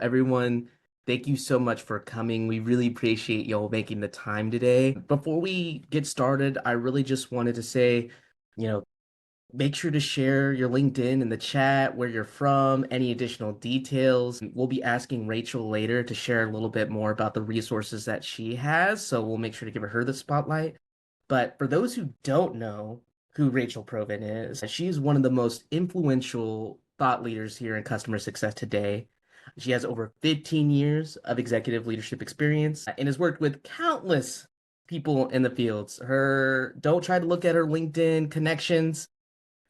Everyone, thank you so much for coming. We really appreciate y'all making the time today. Before we get started, I really just wanted to say, you know, make sure to share your LinkedIn in the chat, where you're from, any additional details. We'll be asking Rachel later to share a little bit more about the resources that she has, so we'll make sure to give her the spotlight. But for those who don't know who Rachel Provan is, she is one of the most influential thought leaders here in customer success today. She has over 15 years of executive leadership experience and has worked with countless people in the fields. Don't try to look at her LinkedIn connections.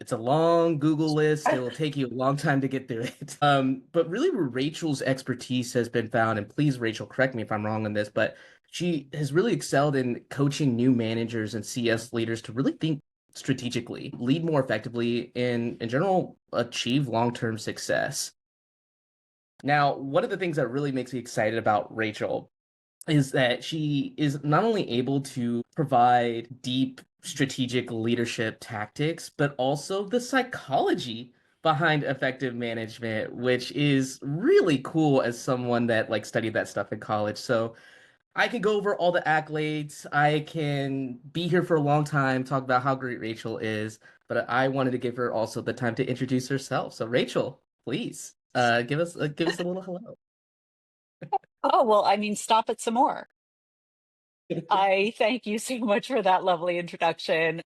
It's a long Google list. It will take you a long time to get through it. But really where Rachel's expertise has been found, and please, Rachel, correct me if I'm wrong on this, but she has really excelled in coaching new managers and CS leaders to really think strategically, lead more effectively, and in general, achieve long-term success. Now, one of the things that really makes me excited about Rachel is that she is not only able to provide deep strategic leadership tactics, but also the psychology behind effective management, which is really cool as someone that like studied that stuff in college. So I can go over all the accolades. I can be here for a long time, talk about how great Rachel is, but I wanted to give her also the time to introduce herself. So Rachel, please, give us a little hello. Oh, well, I mean, stop it some more. I thank you so much for that lovely introduction.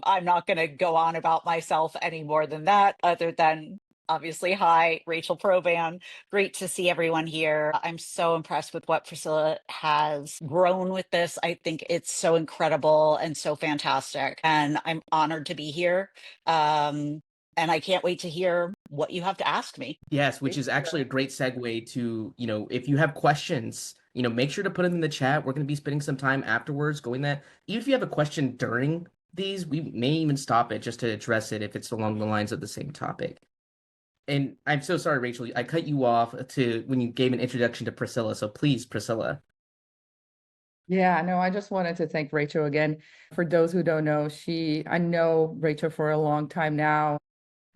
I'm not going to go on about myself any more than that, other than obviously, hi, Rachel Provan. Great to see everyone here. I'm so impressed with what Priscilla has grown with this. I think it's so incredible and so fantastic. And I'm honored to be here. And I can't wait to hear what you have to ask me. Yes, which is actually a great segue to, if you have questions, make sure to put it in the chat. We're going to be spending some time afterwards going that. Even if you have a question during these, we may even stop it just to address it if it's along the lines of the same topic. And I'm so sorry, Rachel, I cut you off to when you gave an introduction to Priscilla. So please, Priscilla. Yeah, no, I just wanted to thank Rachel again. For those who don't know, I know Rachel for a long time now,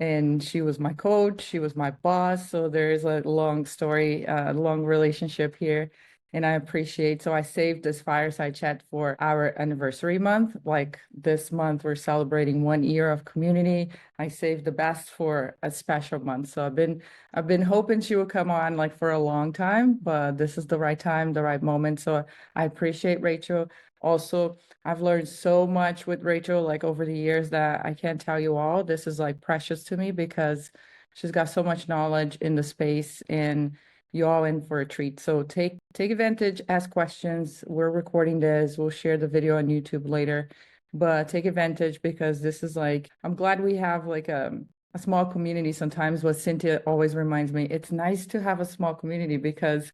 and she was my coach, she was my boss. So there is a long story, a long relationship here. And I appreciate, so I saved this fireside chat for our anniversary month. Like this month, we're celebrating 1 year of community. I saved the best for a special month. So I've been hoping she would come on like for a long time, but this is the right time, the right moment. So I appreciate Rachel. Also, I've learned so much with Rachel like over the years that I can't tell you all. This is like precious to me because she's got so much knowledge in the space, and you all in for a treat. So take advantage, ask questions. We're recording this. We'll share the video on YouTube later, but take advantage because this is like, I'm glad we have like a small community. Sometimes what Cynthia always reminds me, it's nice to have a small community because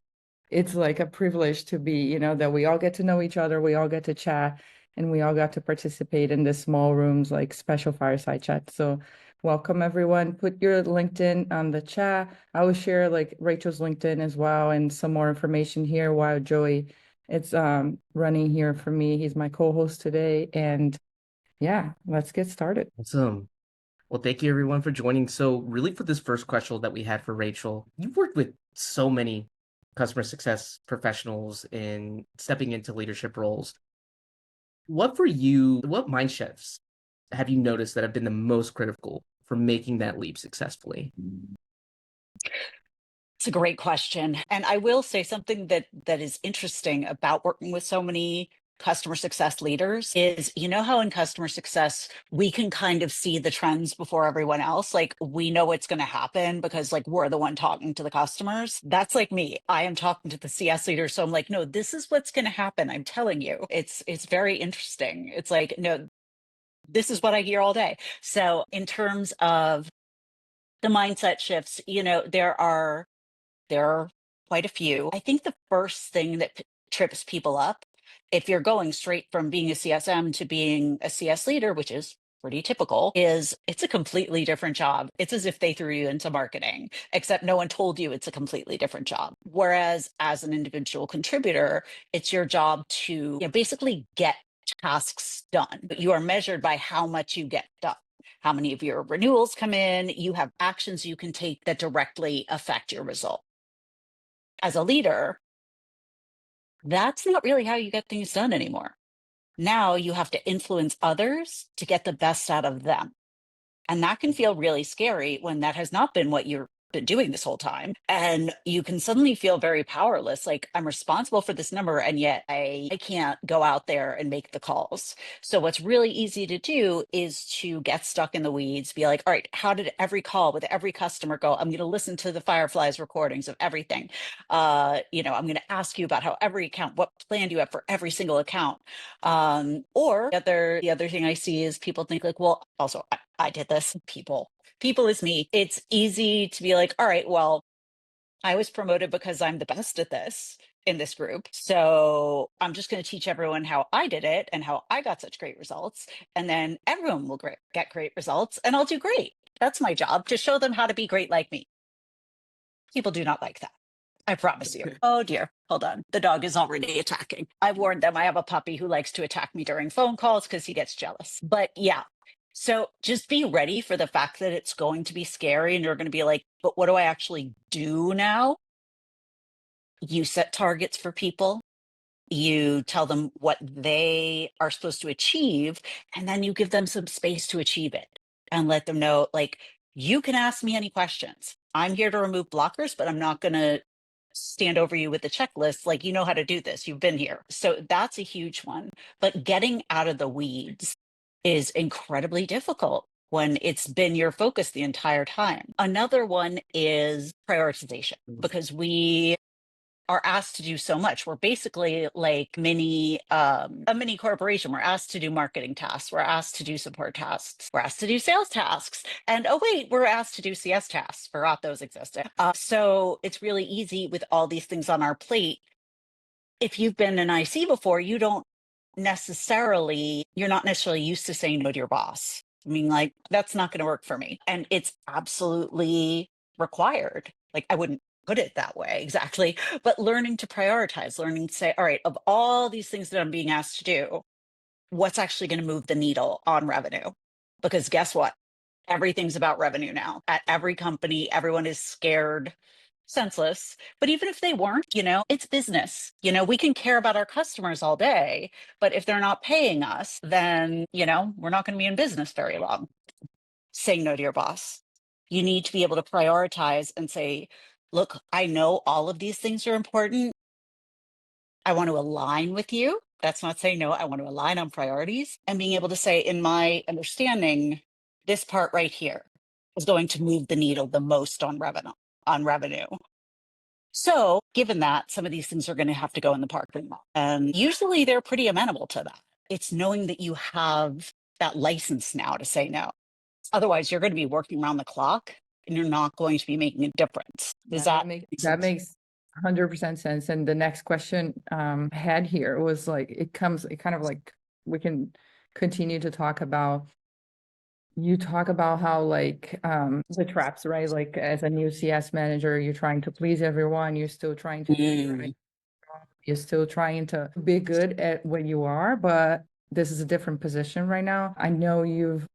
it's like a privilege to be, that we all get to know each other, we all get to chat, and we all got to participate in the small rooms, like special fireside chat. So welcome everyone. Put your LinkedIn on the chat. I will share like Rachel's LinkedIn as well and some more information here while Joey it's running here for me. He's my co-host today. And yeah, let's get started. Awesome. Well, thank you everyone for joining. So, really, for this first question that we had for Rachel, you've worked with so many customer success professionals in stepping into leadership roles. What mind shifts have you noticed that have been the most critical for making that leap successfully? It's a great question. And I will say something that is interesting about working with so many customer success leaders is, you know how in customer success we can kind of see the trends before everyone else, like we know what's going to happen because like we're the one talking to the customers. That's like me. I am talking to the CS leader, so I'm like, no, this is what's going to happen. I'm telling you. It's very interesting. It's like, no, this is what I hear all day. So in terms of the mindset shifts, there are quite a few. I think the first thing that trips people up, if you're going straight from being a CSM to being a CS leader, which is pretty typical, is it's a completely different job. It's as if they threw you into marketing, except no one told you it's a completely different job. Whereas as an individual contributor, it's your job to basically get tasks done. But you are measured by how much you get done. How many of your renewals come in? You have actions you can take that directly affect your result. as a leader, that's not really how you get things done anymore. Now you have to influence others to get the best out of them. And that can feel really scary when that has not been what you've been doing this whole time. And you can suddenly feel very powerless. Like, I'm responsible for this number, and yet I can't go out there and make the calls. So what's really easy to do is to get stuck in the weeds, be like, all right, how did every call with every customer go? I'm going to listen to the Fireflies recordings of everything. I'm going to ask you about how every account, what plan do you have for every single account? Or the other thing I see is people think like, well, also I did this. People is me. It's easy to be like, all right, well, I was promoted because I'm the best at this in this group. So I'm just going to teach everyone how I did it and how I got such great results. And then everyone will get great results and I'll do great. That's my job, to show them how to be great like me. People do not like that. I promise you. Oh dear. Hold on. The dog is already attacking. I've warned them. I have a puppy who likes to attack me during phone calls because he gets jealous. But yeah. So just be ready for the fact that it's going to be scary and you're going to be like, but what do I actually do now? You set targets for people. You tell them what they are supposed to achieve, and then you give them some space to achieve it and let them know, like, you can ask me any questions. I'm here to remove blockers, but I'm not going to stand over you with the checklist. Like, you know how to do this. You've been here. So that's a huge one. But getting out of the weeds is incredibly difficult when it's been your focus the entire time. Another one is prioritization, because we are asked to do so much. We're basically like a mini corporation. We're asked to do marketing tasks. We're asked to do support tasks. We're asked to do sales tasks. And oh wait, we're asked to do CS tasks. Forgot those existed. So it's really easy with all these things on our plate. If you've been an IC before, you're not necessarily used to saying no to your boss. I mean, like, that's not going to work for me. And it's absolutely required. Like, I wouldn't put it that way exactly, but learning to prioritize, learning to say, all right, of all these things that I'm being asked to do, what's actually going to move the needle on revenue? Because guess what? Everything's about revenue now. At every company, everyone is scared senseless. But even if they weren't, it's business. We can care about our customers all day, but if they're not paying us, then, we're not going to be in business very long. Saying no to your boss. You need to be able to prioritize and say, look, I know all of these things are important. I want to align with you. That's not saying no. I want to align on priorities, and being able to say, in my understanding, this part right here is going to move the needle the most on revenue. So given that, some of these things are going to have to go in the parking lot. And usually they're pretty amenable to that. It's knowing that you have that license now to say no. Otherwise, you're going to be working around the clock and you're not going to be making a difference. Does that make sense? That makes 100% sense. And the next question I had here was like, it kind of like, we can continue to talk about, you talk about how like the traps, right? Like, as a new CS manager, you're trying to please everyone. You're still trying to you're still trying to be good at what you are, but this is a different position right now. I know you've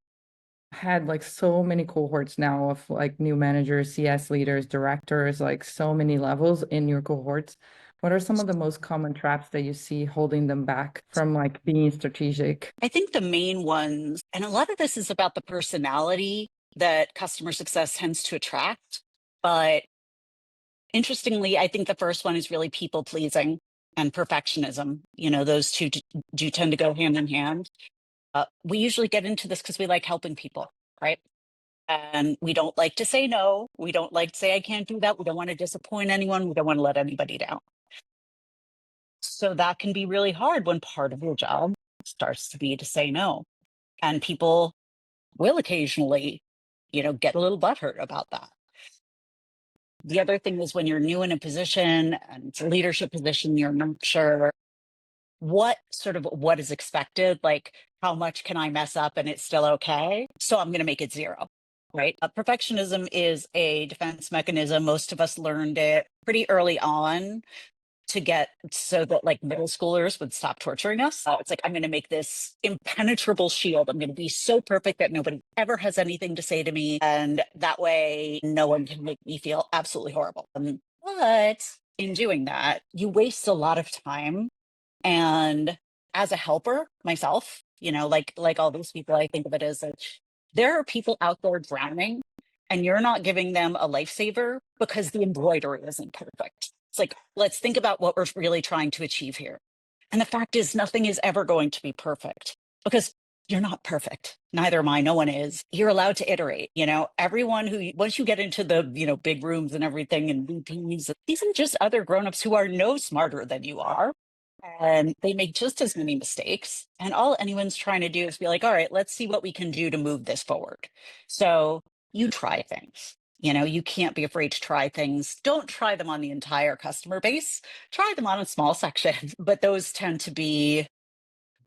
had like so many cohorts now of like new managers, CS leaders, directors, like so many levels in your cohorts. What are some of the most common traps that you see holding them back from like being strategic? I think the main ones, and a lot of this is about the personality that customer success tends to attract. But interestingly, I think the first one is really people pleasing and perfectionism. Those two do tend to go hand in hand. We usually get into this because we like helping people, right? And we don't like to say no. We don't like to say, I can't do that. We don't want to disappoint anyone. We don't want to let anybody down. So that can be really hard when part of your job starts to be to say no. And people will occasionally, get a little butthurt about that. The other thing is when you're new in a position and it's a leadership position, you're not sure what is expected. Like, how much can I mess up and it's still okay? So I'm going to make it zero. Right. Perfectionism is a defense mechanism. Most of us learned it pretty early on to get so that like middle schoolers would stop torturing us. It's like, I'm going to make this impenetrable shield. I'm going to be so perfect that nobody ever has anything to say to me. And that way, no one can make me feel absolutely horrible. But in doing that, you waste a lot of time. And as a helper myself, like all these people, I think of it as there are people out there drowning, and you're not giving them a lifesaver because the embroidery isn't perfect. It's like, let's think about what we're really trying to achieve here. And the fact is, nothing is ever going to be perfect because you're not perfect. Neither am I. No one is. You're allowed to iterate. Everyone once you get into the, big rooms and everything and VPs, these are just other grown-ups who are no smarter than you are. And they make just as many mistakes. And all anyone's trying to do is be like, all right, let's see what we can do to move this forward. So you try things. You can't be afraid to try things. Don't try them on the entire customer base. Try them on a small section, but those tend to be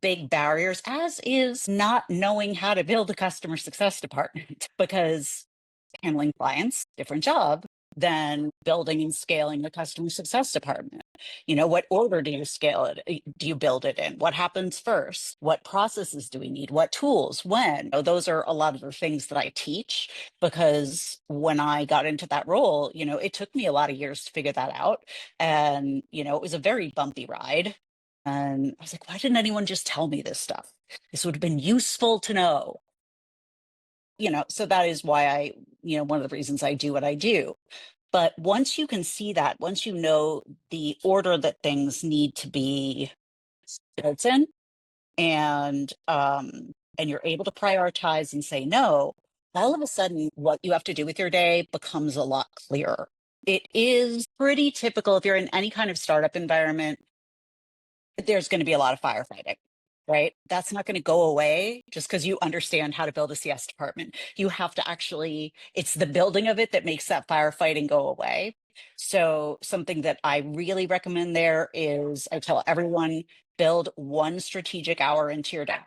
big barriers, as is not knowing how to build a customer success department, because handling clients, different job than building and scaling the customer success department. What order do you scale it? Do you build it in? What happens first? What processes do we need? What tools? When? Those are a lot of the things that I teach, because when I got into that role, it took me a lot of years to figure that out. And, it was a very bumpy ride. And I was like, why didn't anyone just tell me this stuff? This would have been useful to know. So that is why one of the reasons I do what I do. But once you can see that, once you know the order that things need to be built in, and you're able to prioritize and say no, all of a sudden what you have to do with your day becomes a lot clearer. It is pretty typical if you're in any kind of startup environment, there's going to be a lot of firefighting, right? That's not going to go away just because you understand how to build a CS department. You have to it's the building of it that makes that firefighting go away. So something that I really recommend there is, I tell everyone, build one strategic hour into your day,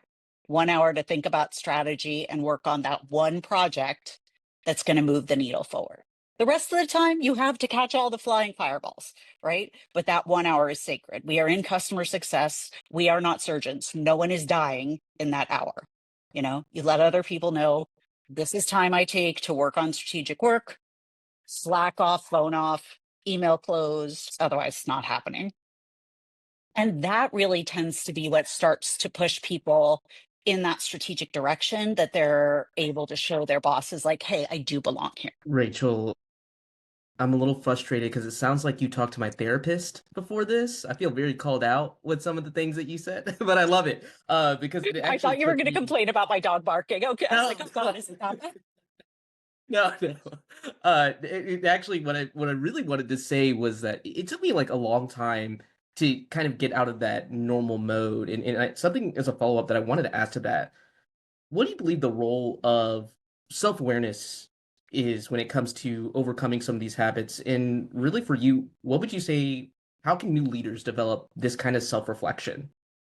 1 hour to think about strategy and work on that one project that's going to move the needle forward. The rest of the time, you have to catch all the flying fireballs, right? But that 1 hour is sacred. We are in customer success. We are not surgeons. No one is dying in that hour. You let other people know this is time I take to work on strategic work, Slack off, phone off, email closed. Otherwise, it's not happening. And that really tends to be what starts to push people in that strategic direction, that they're able to show their bosses like, hey, I do belong here. Rachel, I'm a little frustrated because it sounds like you talked to my therapist before this. I feel very called out with some of the things that you said, but I love it because it I actually thought you were took going to me. complain about my dog barking. Okay, I was No, like, oh God, is it not? no, no. It actually, what I really wanted to say was that it took me like a long time to kind of get out of that normal mode, and something as a follow up that I wanted to ask to that. What do you believe the role of self-awareness is when it comes to overcoming some of these habits? And really for you, what would you say, how can new leaders develop this kind of self-reflection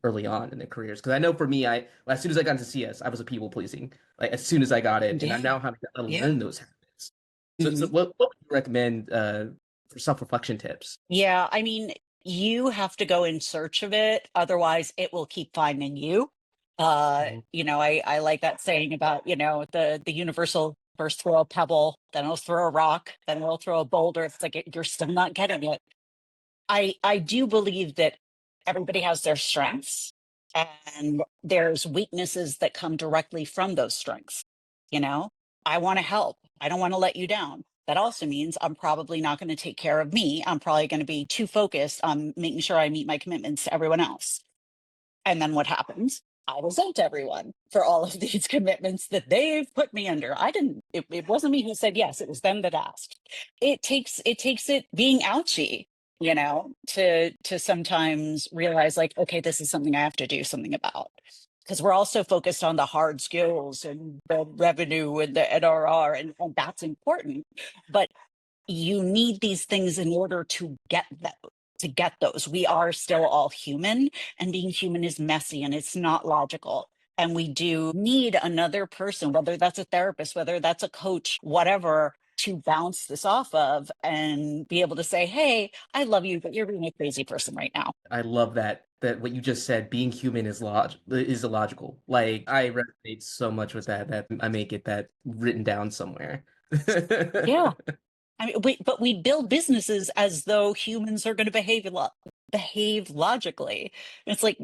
early on in their careers? Because I know for me, as soon as I got into CS, I was a people pleasing, like as soon as I got it, and I'm Yeah, now having to yeah. unlearn those habits. So Mhm. what would you recommend for self-reflection tips? Yeah, I mean, you have to go in search of it. Otherwise, it will keep finding you. Mhm. I like that saying about, the universal, first throw a pebble, then it'll throw a rock, then it'll throw a boulder. It's like you're still not getting it. I do believe that everybody has their strengths, and there's weaknesses that come directly from those strengths. You know, I want to help. I don't want to let you down. That also means I'm probably not going to take care of me. I'm probably going to be too focused on making sure I meet my commitments to everyone else. And then what happens? I resent everyone for all of these commitments that they've put me under. I didn't, it wasn't me who said yes, it was them that asked. It takes it being ouchy, to sometimes realize like, okay, this is something I have to do something about. Because we're also focused on the hard skills and the revenue and the NRR, and that's important. But you need these things in order to get them. To get those, we are still all human, and being human is messy and it's not logical. And we do need another person, whether that's a therapist, whether that's a coach, whatever, to bounce this off of and be able to say, hey, I love you, but you're being a crazy person right now. I love that what you just said, being human is illogical. Like I resonate so much with that I may get that written down somewhere. Yeah. I mean, but we build businesses as though humans are going to behave logically. And it's like,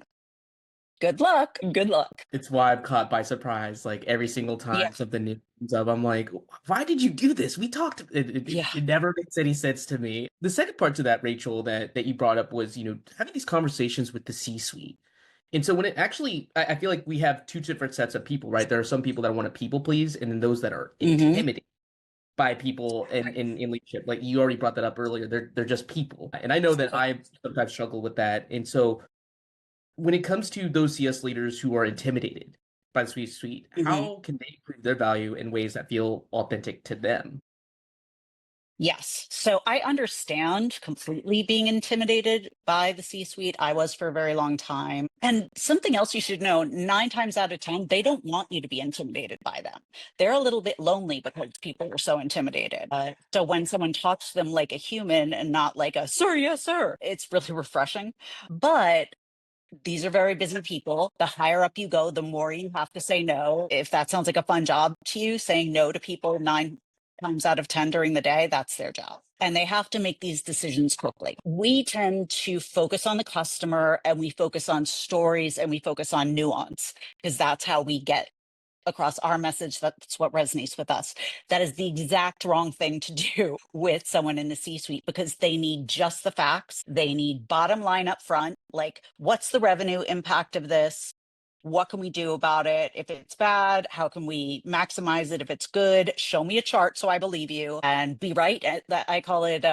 good luck, good luck. It's why I'm caught by surprise. Like every single Yeah, time something new comes up, I'm like, why did you do this? We talked. yeah. It never makes any sense to me. The second part to that, Rachel, that you brought up was, having these conversations with the C-suite. And so when it actually, I feel like we have two different sets of people, right? There are some people that want to people please, and then those that are Hmm. intimidated by people in leadership. Like you already brought that up earlier. They're just people. And I know that I sometimes struggle with that. And so when it comes to those CS leaders who are intimidated by the C-suite, Hmm. how can they prove their value in ways that feel authentic to them? Yes. So I understand completely being intimidated by the C suite. I was for a very long time. And something else you should know, 9 times out of 10, they don't want you to be intimidated by them. They're a little bit lonely because people are so intimidated. So when someone talks to them like a human and not like a sir, yes, sir, it's really refreshing. But these are very busy people. The higher up you go, the more you have to say no. If that sounds like a fun job to you, saying no to people 9 times out of 10 during the day, that's their job. And they have to make these decisions quickly. We tend to focus on the customer and we focus on stories and we focus on nuance because that's how we get across our message. That's what resonates with us. That is the exact wrong thing to do with someone in the C suite because they need just the facts. They need bottom line up front. Like, what's the revenue impact of this? What can we do about it? If it's bad, how can we maximize it? If it's good, show me a chart so I believe you and be right. That I call it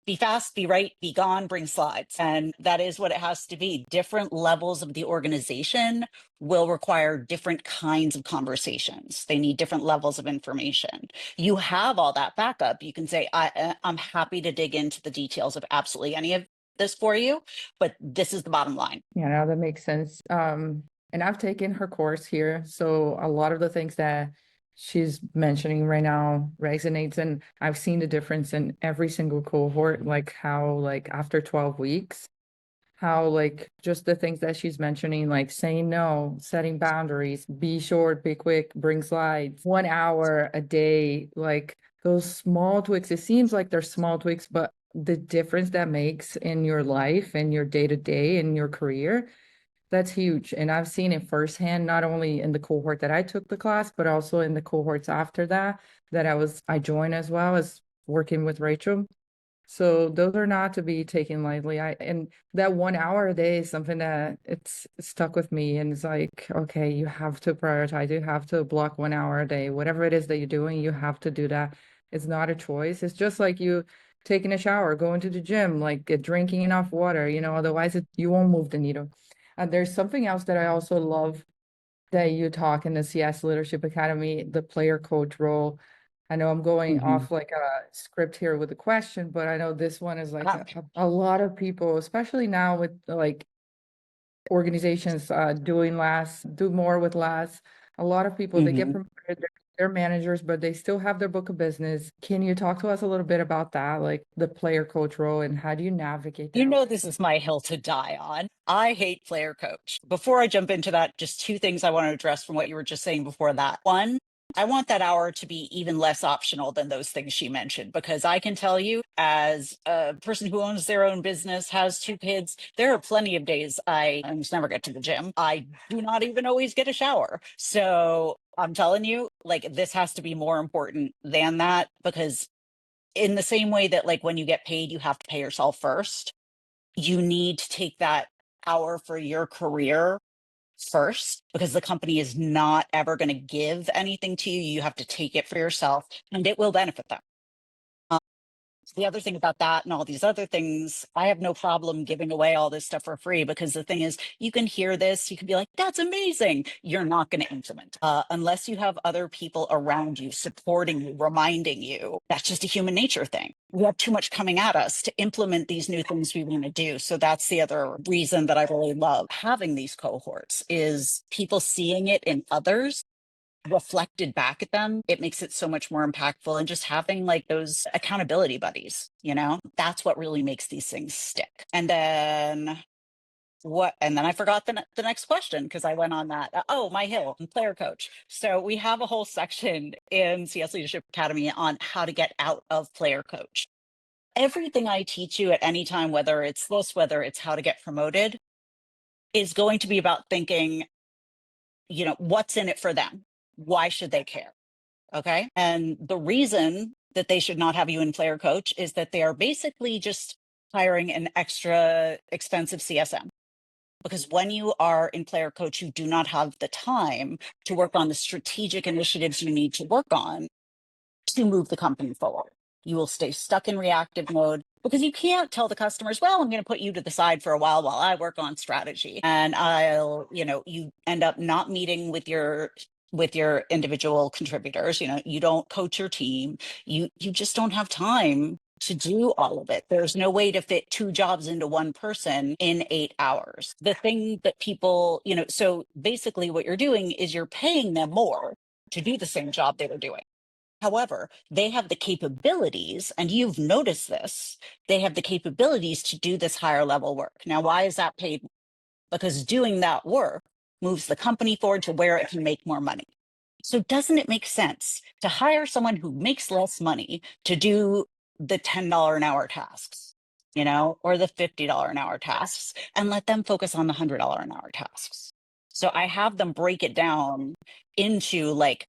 be fast, be right, be gone, bring slides. And that is what it has to be. Different levels of the organization will require different kinds of conversations. They need different levels of information. You have all that backup. You can say, I'm happy to dig into the details of absolutely any of this for you, but this is the bottom line. Yeah, no, that makes sense. And I've taken her course here, so a lot of the things that she's mentioning right now resonates, and I've seen the difference in every single cohort, like how like after 12 weeks, how like just the things that she's mentioning, like saying no, setting boundaries, be short, be quick, bring slides, 1 hour a day, like those small tweaks. It seems like they're small tweaks, but the difference that makes in your life and your day to day in your career, that's huge. And I've seen it firsthand, not only in the cohort that I took the class, but also in the cohorts after that, I joined as well as working with Rachel. So those are not to be taken lightly. And that 1 hour a day is something that it's stuck with me. And it's like, okay, you have to prioritize. You have to block 1 hour a day. Whatever it is that you're doing, you have to do that. It's not a choice. It's just like you taking a shower, going to the gym, like drinking enough water, otherwise you won't move the needle. And there's something else that I also love that you talk in the CS Leadership Academy, the player coach role. I know I'm going Mhm. off like a script here with a question, but I know this one is like a lot of people, especially now with like organizations doing less, do more with less. A lot of people, they get Mhm. promoted, they're managers, but they still have their book of business. Can you talk to us a little bit about that, like the player coach role, and how do you navigate You that? know, this is my hill to die on. I hate player coach. Before I jump into that, just two things I want to address from what you were just saying before that. One, I want that hour to be even less optional than those things she mentioned, because I can tell you, as a person who owns their own business, has 2 kids, there are plenty of days I almost never get to the gym. I do not even always get a shower. So I'm telling you, like, this has to be more important than that, because in the same way that, like, when you get paid, you have to pay yourself first, you need to take that hour for your career first, because the company is not ever going to give anything to you. You have to take it for yourself and it will benefit them. The other thing about that and all these other things, I have no problem giving away all this stuff for free, because the thing is, you can hear this, you can be like, that's amazing. You're not going to implement unless you have other people around you supporting you, reminding you. That's just a human nature thing. We have too much coming at us to implement these new things we want to do. So that's the other reason that I really love having these cohorts, is people seeing it in others reflected back at them. It makes it so much more impactful. And just having like those accountability buddies, that's what really makes these things stick. And then what, and then I forgot the next question because I went on that. Oh, my hill, I'm player coach. So we have a whole section in CS Leadership Academy on how to get out of player coach. Everything I teach you at any time, whether it's this, whether it's how to get promoted, is going to be about thinking, what's in it for them? Why should they care? Okay. And the reason that they should not have you in player coach is that they are basically just hiring an extra expensive CSM. Because when you are in player coach, you do not have the time to work on the strategic initiatives you need to work on to move the company forward. You will stay stuck in reactive mode because you can't tell the customers, well, I'm going to put you to the side for a while I work on strategy. And you end up not meeting with your individual contributors. You don't coach your team. You just don't have time to do all of it. There's no way to fit 2 jobs into one person in 8 hours. The thing that people, so basically what you're doing is you're paying them more to do the same job they were doing. However, they have the capabilities, and you've noticed this, they have the capabilities to do this higher level work. Now, why is that paid? Because doing that work moves the company forward to where it can make more money. So doesn't it make sense to hire someone who makes less money to do the $10 an hour tasks, or the $50 an hour tasks, and let them focus on the $100 an hour tasks? So I have them break it down into like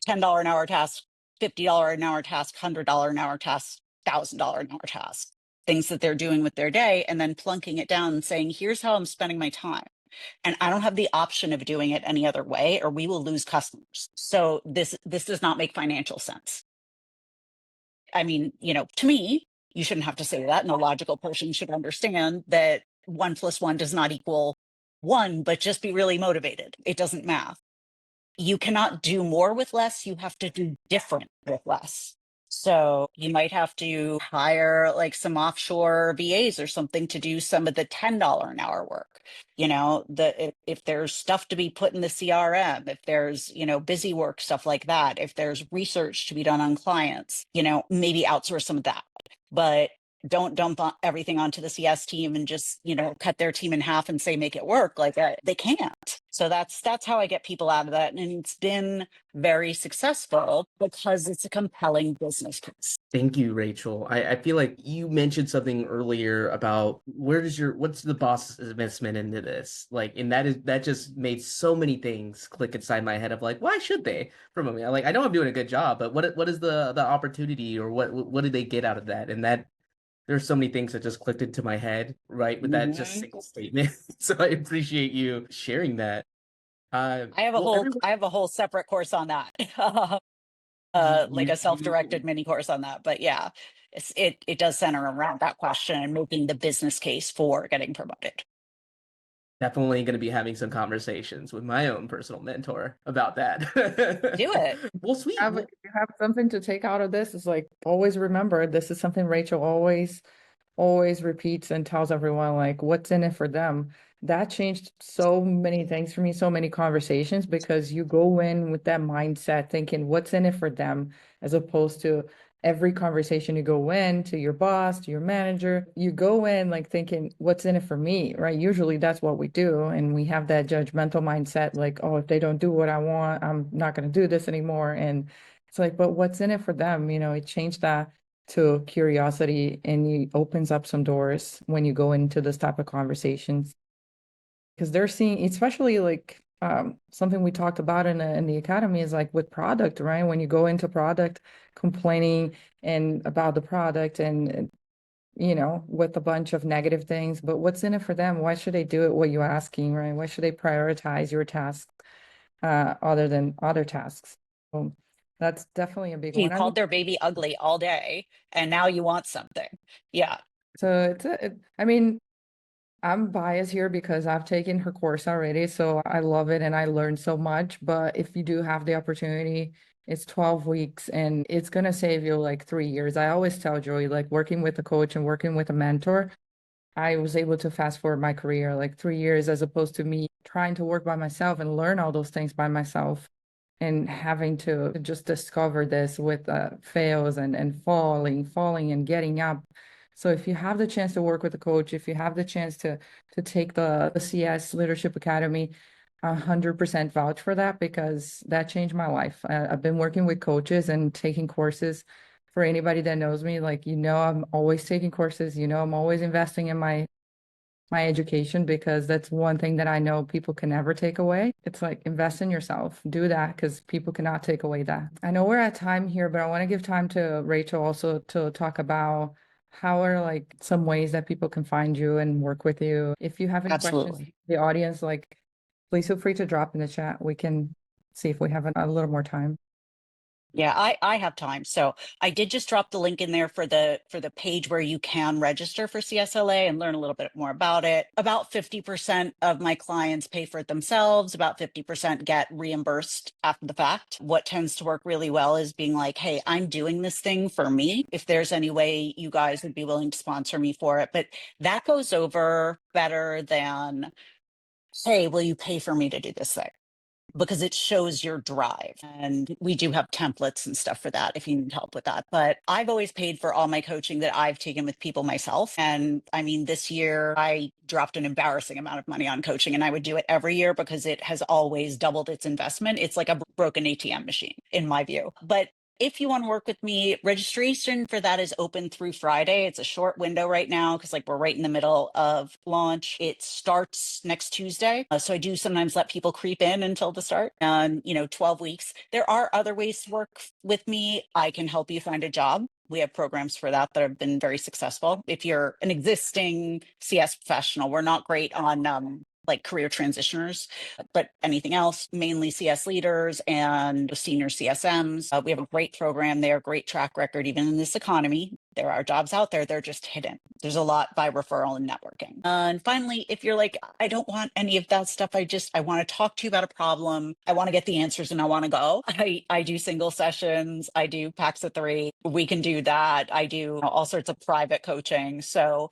$10 an hour tasks, $50 an hour task, $100 an hour task, $1,000 an hour task, things that they're doing with their day, and then plunking it down and saying, here's how I'm spending my time. And I don't have the option of doing it any other way, or we will lose customers. So this does not make financial sense. I mean, to me, you shouldn't have to say that. And a logical person should understand that 1 + 1 does not equal 1, but just be really motivated. It doesn't math. You cannot do more with less. You have to do different with less. So you might have to hire like some offshore VAs or something to do some of the $10 an hour work. If there's stuff to be put in the CRM, if there's, busy work, stuff like that, if there's research to be done on clients, maybe outsource some of that. But don't dump everything onto the CS team and just, cut their team in half and say, make it work. Like they can't. So that's how I get people out of that. And it's been very successful because it's a compelling business case. Thank you, Rachel. I feel like you mentioned something earlier about what's the boss's investment into this? Like, and that just made so many things click inside my head of like, why should they promote me? Like, I know I'm doing a good job, but what is the opportunity, or what did they get out of that? And that there's so many things that just clicked into my head, right, with that just single statement. So I appreciate you sharing that. Well, everyone, I have a whole separate course on that. Like a self-directed mini course on that. But yeah, it does center around that question and making the business case for getting promoted. definitely going to be having some conversations with my own personal mentor about that. Do it. Well, sweet. If you have something to take out of this, it's like always remember this is something Rachel always repeats and tells everyone, like, what's in it for them. That changed so many things for me, so many conversations, because you go in with that mindset thinking what's in it for them, as opposed to every conversation you go in to your boss, to your manager, you go in like thinking what's in it for me, right? Usually that's what we do. And we have that judgmental mindset, like, oh, if they don't do what I want, I'm not going to do this anymore. And it's like, but what's in it for them? It changed that to curiosity, and it opens up some doors when you go into this type of conversations, because they're seeing, especially like something we talked about in the academy is like with product, right? When you go into product complaining and about the product and with a bunch of negative things, but what's in it for them? Why should they do it? What you're asking, right? Why should they prioritize your task other than other tasks? So that's definitely a big You one. called their baby ugly all day, and now you want something. Yeah. So I mean, I'm biased here because I've taken her course already, so I love it and I learned so much. But if you do have the opportunity, it's 12 weeks and it's gonna save you like 3 years. I always tell Joey, like working with a coach and working with a mentor, I was able to fast forward my career like 3 years, as opposed to me trying to work by myself and learn all those things by myself and having to just discover this with fails and falling and getting up So if you have the chance to work with a coach, if you have the chance to take the CS Leadership Academy, 100% vouch for that, because that changed my life. I've been working with coaches and taking courses. For anybody that knows me, like, I'm always taking courses, I'm always investing in my education, because that's one thing that I know people can never take away. It's like, invest in yourself, do that, because people cannot take away that. I know we're at time here, but I want to give time to Rachel also to talk about how are like some ways that people can find you and work with you. If you have any questions, Absolutely. the audience, like, please feel free to drop in the chat. We can see if we have a little more time. Yeah, I have time. So I did just drop the link in there for the page where you can register for CSLA and learn a little bit more about it. About 50% of my clients pay for it themselves, about 50% get reimbursed after the fact. What tends to work really well is being like, hey, I'm doing this thing for me. If there's any way you guys would be willing to sponsor me for it. But that goes over better than, hey, will you pay for me to do this thing? Because it shows your drive. And we do have templates and stuff for that if you need help with that. But I've always paid for all my coaching that I've taken with people myself. And I mean, this year I dropped an embarrassing amount of money on coaching, and I would do it every year because it has always doubled its investment. It's like a broken ATM machine, in my view. But if you want to work with me, registration for that is open through Friday. It's a short window right now because, like, we're right in the middle of launch. It starts next Tuesday. So I do sometimes let people creep in until the start, and 12 weeks. There are other ways to work with me. I can help you find a job. We have programs for that have been very successful. If you're an existing CS professional, we're not great on like career transitioners, but anything else, mainly CS leaders and senior CSMs. We have a great program there, great track record, even in this economy. There are jobs out there, they're just hidden. There's a lot by referral and networking. And finally, if you're like, I don't want any of that stuff, I want to talk to you about a problem, I want to get the answers, and I want to go. I do single sessions, I do packs of 3. We can do that. I do all sorts of private coaching. So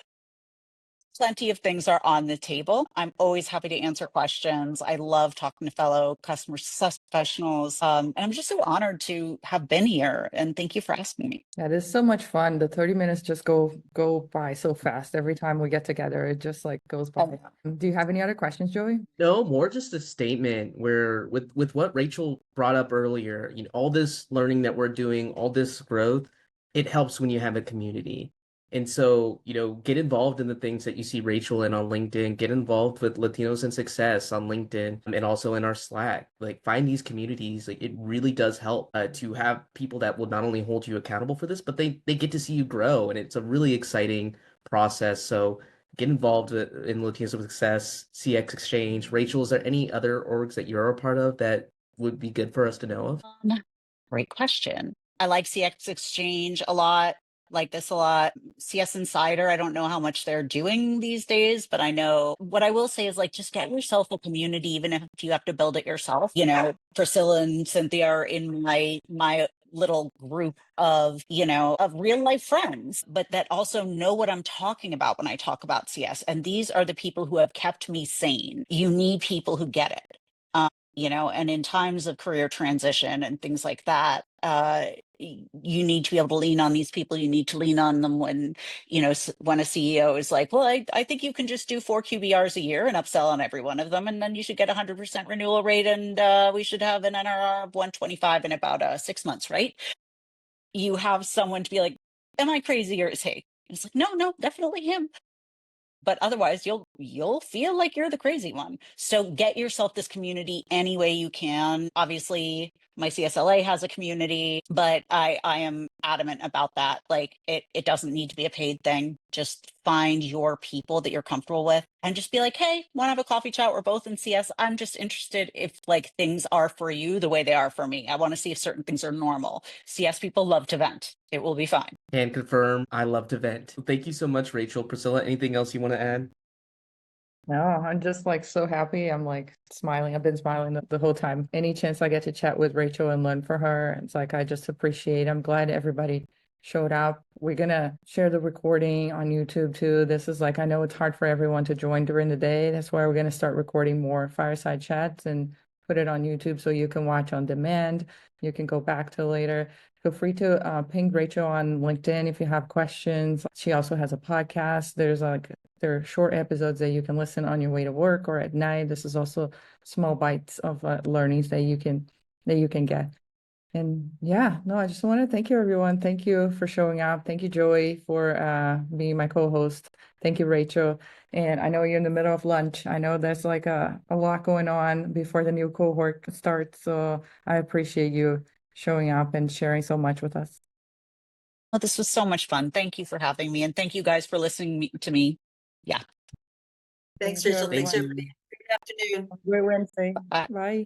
plenty of things are on the table. I'm always happy to answer questions. I love talking to fellow customer success professionals. And I'm just so honored to have been here. And thank you for asking me. Yeah, this is so much fun. The 30 minutes just go by so fast. Every time we get together, it just like goes by. Do you have any other questions, Joey? No, more just a statement where with what Rachel brought up earlier, all this learning that we're doing, all this growth, it helps when you have a community. And so, get involved in the things that you see Rachel in on LinkedIn, get involved with Latinos in Success on LinkedIn and also in our Slack. Like, find these communities. Like, it really does help to have people that will not only hold you accountable for this, but they get to see you grow. And it's a really exciting process. So get involved in Latinos with Success, CX Exchange. Rachel, is there any other orgs that you're a part of that would be good for us to know of? Great question. I like CX Exchange a lot, like this a lot. CS Insider, I don't know how much they're doing these days, but I know what I will say is, like, just get yourself a community, even if you have to build it yourself. Priscilla and Cynthia are in my little group of real life friends, but that also know what I'm talking about when I talk about CS. And these are the people who have kept me sane. You need people who get it. And in times of career transition and things like that, you need to be able to lean on these people. You need to lean on them when, when a CEO is like, well, I think you can just do 4 QBRs a year and upsell on every one of them. And then you should get 100% renewal rate. And we should have an NRR of 125 in about 6 months, right? You have someone to be like, am I crazy or is he? And it's like, no, definitely him. But otherwise you'll feel like you're the crazy one. So get yourself this community any way you can. Obviously my CSLA has a community, but I am adamant about that. Like, it doesn't need to be a paid thing. Just find your people that you're comfortable with and just be like, hey, want to have a coffee chat? We're both in CS. I'm just interested if, like, things are for you the way they are for me. I want to see if certain things are normal. CS people love to vent. It will be fine. Can confirm, I love to vent. Thank you so much, Rachel. Priscilla, anything else you want to add? No, I'm just like so happy. I'm like smiling. I've been smiling the whole time. Any chance I get to chat with Rachel and learn from her, it's like I just appreciate. I'm glad everybody showed up. We're gonna share the recording on YouTube too. This is like, I know it's hard for everyone to join during the day. That's why we're gonna start recording more fireside chats and put it on YouTube so you can watch on demand. You can go back to later. feel free to ping Rachel on LinkedIn if you have questions. She also has a podcast. There are short episodes that you can listen on your way to work or at night. This is also small bites of learnings that you can get. And yeah, no, I just want to thank you, everyone. Thank you for showing up. Thank you, Joey, for being my co-host. Thank you, Rachel. And I know you're in the middle of lunch. I know there's like a lot going on before the new cohort starts. So I appreciate you showing up and sharing so much with us. Well, this was so much fun. Thank you for having me. And thank you guys for listening to me. Yeah. Thanks, Thank you, Rachel. Thanks, Thank everyone. everybody. you. Good afternoon. Great Wednesday. Bye. Bye.